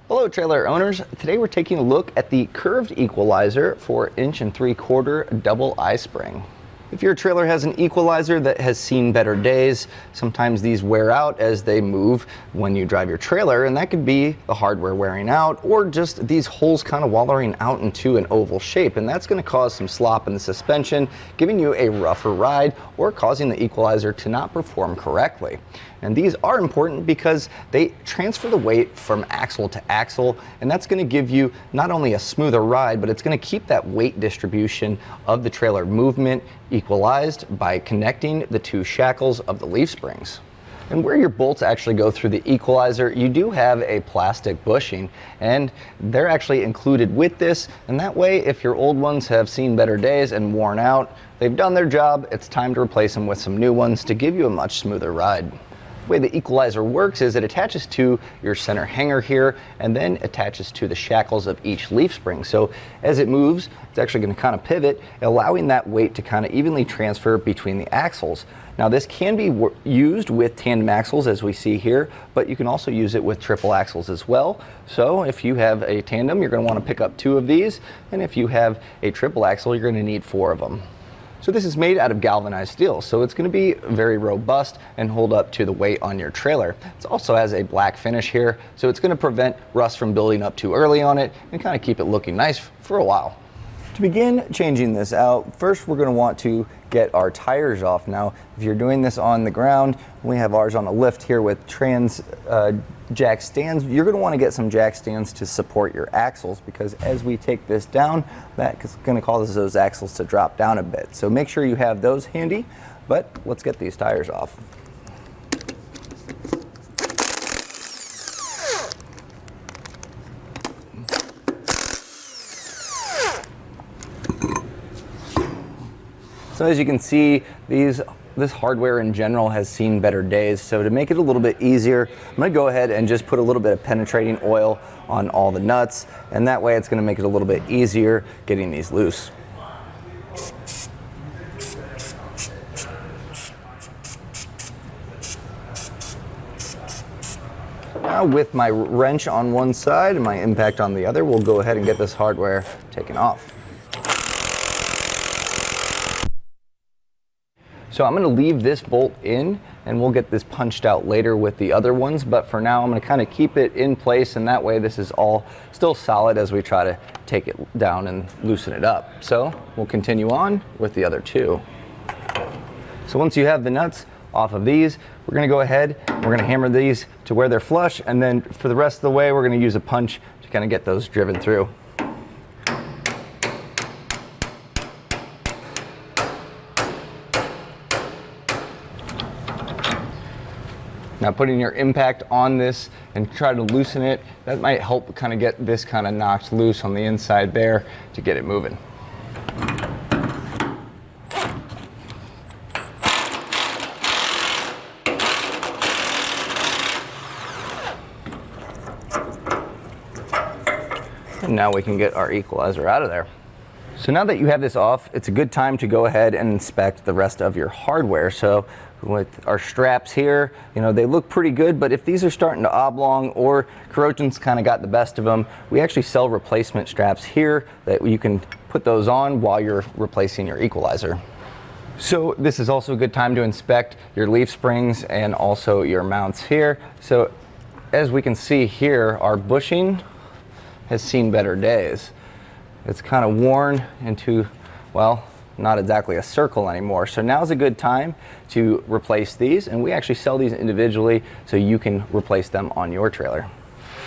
Hello trailer owners, today we're taking a look at the Curved Equalizer for 1 3/4 double I-spring. If your trailer has an equalizer that has seen better days, sometimes these wear out as they move when you drive your trailer, and that could be the hardware wearing out or just these holes kind of wallowing out into an oval shape, and that's going to cause some slop in the suspension, giving you a rougher ride or causing the equalizer to not perform correctly. And these are important because they transfer the weight from axle to axle, and that's going to give you not only a smoother ride, but it's going to keep that weight distribution of the trailer movement equalized by connecting the two shackles of the leaf springs. And where your bolts actually go through the equalizer, you do have a plastic bushing, and they're actually included with this, and that way if your old ones have seen better days and worn out, they've done their job, it's time to replace them with some new ones to give you a much smoother ride. The way the equalizer works is it attaches to your center hanger here and then attaches to the shackles of each leaf spring. So as it moves, it's actually going to kind of pivot, allowing that weight to kind of evenly transfer between the axles. Now this can be used with tandem axles as we see here, but you can also use it with triple axles as well. So if you have a tandem, you're going to want to pick up 2 of these, and if you have a triple axle, you're going to need 4 of them. So this is made out of galvanized steel, so it's going to be very robust and hold up to the weight on your trailer. It also has a black finish here, so it's going to prevent rust from building up too early on it and kind of keep it looking nice for a while. To begin changing this out, first we're going to want to get our tires off. Now, if you're doing this on the ground, we have ours on a lift here with trans jack stands. You're going to want to get some jack stands to support your axles, because as we take this down, that's going to cause those axles to drop down a bit. So make sure you have those handy, but let's get these tires off. So as you can see, this hardware in general has seen better days. So to make it a little bit easier, I'm going to go ahead and just put a little bit of penetrating oil on all the nuts, and that way it's going to make it a little bit easier getting these loose. Now with my wrench on one side and my impact on the other, we'll go ahead and get this hardware taken off. So I'm going to leave this bolt in, and we'll get this punched out later with the other ones, but for now I'm going to kind of keep it in place, and that way this is all still solid as we try to take it down and loosen it up. So we'll continue on with the other 2. So once you have the nuts off of these, we're going to go ahead, we're going to hammer these to where they're flush, and then for the rest of the way we're going to use a punch to kind of get those driven through. Now putting your impact on this and try to loosen it, that might help kind of get this kind of knocked loose on the inside there to get it moving. And now we can get our equalizer out of there. So now that you have this off, it's a good time to go ahead and inspect the rest of your hardware. So with our straps here, you know, they look pretty good, but if these are starting to oblong or corrosion's kind of got the best of them, we actually sell replacement straps here that you can put those on while you're replacing your equalizer. So this is also a good time to inspect your leaf springs and also your mounts here. So as we can see here, our bushing has seen better days. It's kind of worn into, well, not exactly a circle anymore. So now's a good time to replace these, and we actually sell these individually so you can replace them on your trailer.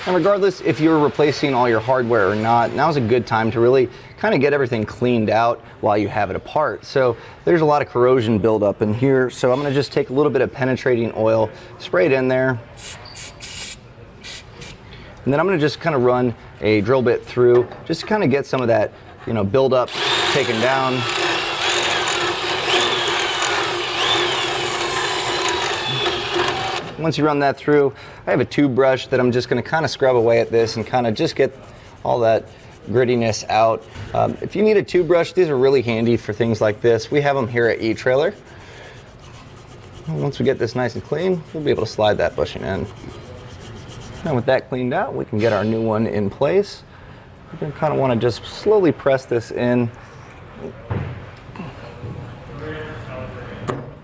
And regardless if you're replacing all your hardware or not, now's a good time to really kind of get everything cleaned out while you have it apart. So there's a lot of corrosion buildup in here, so I'm going to just take a little bit of penetrating oil, spray it in there, and then I'm going to just kind of run a drill bit through just to kind of get some of that, you know, buildup taken down. Once you run that through, I have a tube brush that I'm just going to kind of scrub away at this and kind of just get all that grittiness out. If you need a tube brush, these are really handy for things like this. We have them here at eTrailer. Once we get this nice and clean, we'll be able to slide that bushing in. Now with that cleaned out, we can get our new one in place. You're going to kind of want to just slowly press this in.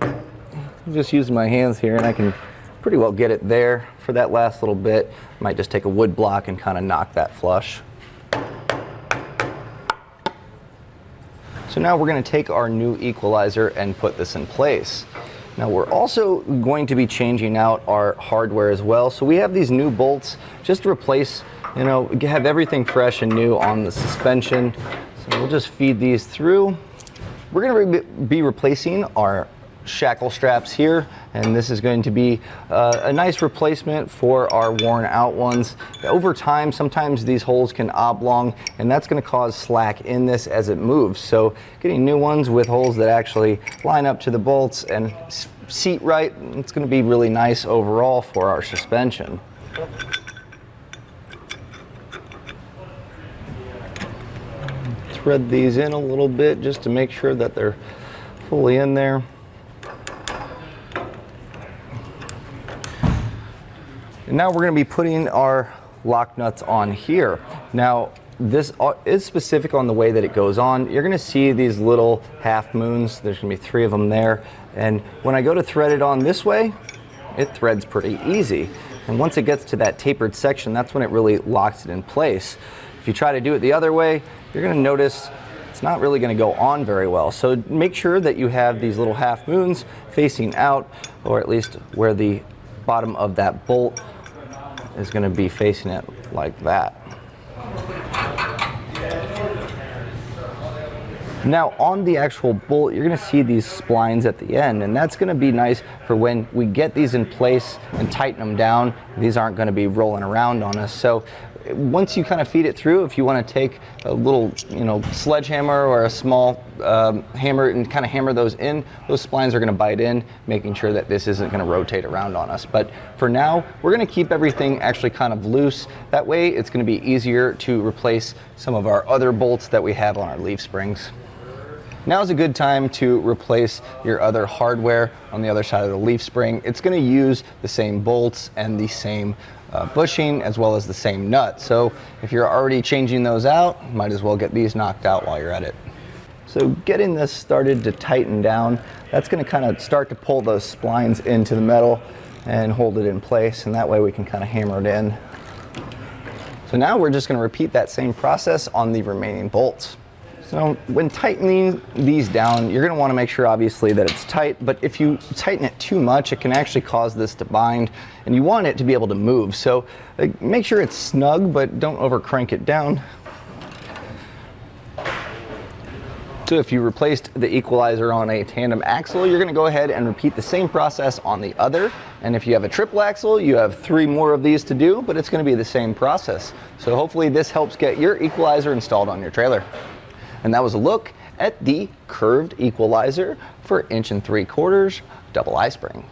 I'm just using my hands here, and I can pretty well get it there for that last little bit. Might just take a wood block and kind of knock that flush. So now we're going to take our new equalizer and put this in place. Now we're also going to be changing out our hardware as well. So we have these new bolts just to replace, have everything fresh and new on the suspension. So we'll just feed these through. We're going to be replacing our shackle straps here, and this is going to be a nice replacement for our worn out ones. Over time, sometimes these holes can oblong, and that's going to cause slack in this as it moves. So getting new ones with holes that actually line up to the bolts and seat right, it's going to be really nice overall for our suspension. Thread these in a little bit just to make sure that they're fully in there. And now we're going to be putting our lock nuts on here. Now this is specific on the way that it goes on. You're going to see these little half moons. There's going to be 3 of them there. And when I go to thread it on this way, it threads pretty easy. And once it gets to that tapered section, that's when it really locks it in place. If you try to do it the other way, you're going to notice it's not really going to go on very well. So make sure that you have these little half moons facing out, or at least where the bottom of that bolt is going to be facing it like that. Now on the actual bolt, you're going to see these splines at the end, and that's going to be nice for when we get these in place and tighten them down. These aren't going to be rolling around on us. So once you kind of feed it through, if you want to take a little, sledgehammer or a small hammer and kind of hammer those in, those splines are going to bite in, making sure that this isn't going to rotate around on us. But for now, we're going to keep everything actually kind of loose. That way, it's going to be easier to replace some of our other bolts that we have on our leaf springs. Now is a good time to replace your other hardware on the other side of the leaf spring. It's going to use the same bolts and the same bushing as well as the same nut. So if you're already changing those out, might as well get these knocked out while you're at it. So getting this started to tighten down, that's going to kind of start to pull those splines into the metal and hold it in place, and that way we can kind of hammer it in. So now we're just going to repeat that same process on the remaining bolts. So when tightening these down, you're going to want to make sure obviously that it's tight, but if you tighten it too much, it can actually cause this to bind, and you want it to be able to move. So make sure it's snug, but don't over crank it down. So if you replaced the equalizer on a tandem axle, you're going to go ahead and repeat the same process on the other. And if you have a triple axle, you have 3 more of these to do, but it's going to be the same process. So hopefully this helps get your equalizer installed on your trailer. And that was a look at the curved equalizer for 1 3/4 double I spring.